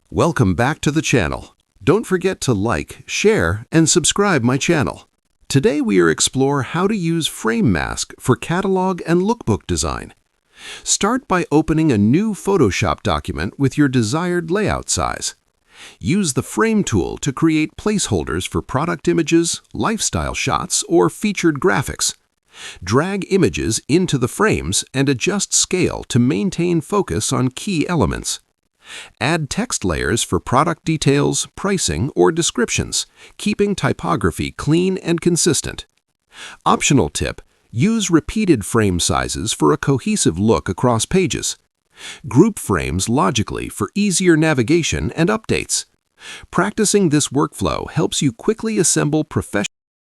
Welcome back to the channel. Don't forget to like, share, and subscribe my channel. Today we explore how to use frame mask for catalog and lookbook design. Start by opening a new Photoshop document with your desired layout size. Use the Frame tool to create placeholders for product images, lifestyle shots, or featured graphics. Drag images into the frames and adjust scale to maintain focus on key elements. Add text layers for product details, pricing, or descriptions, keeping typography clean and consistent. Optional tip: use repeated frame sizes for a cohesive look across pages. Group frames logically for easier navigation and updates. Practicing this workflow helps you quickly assemble professional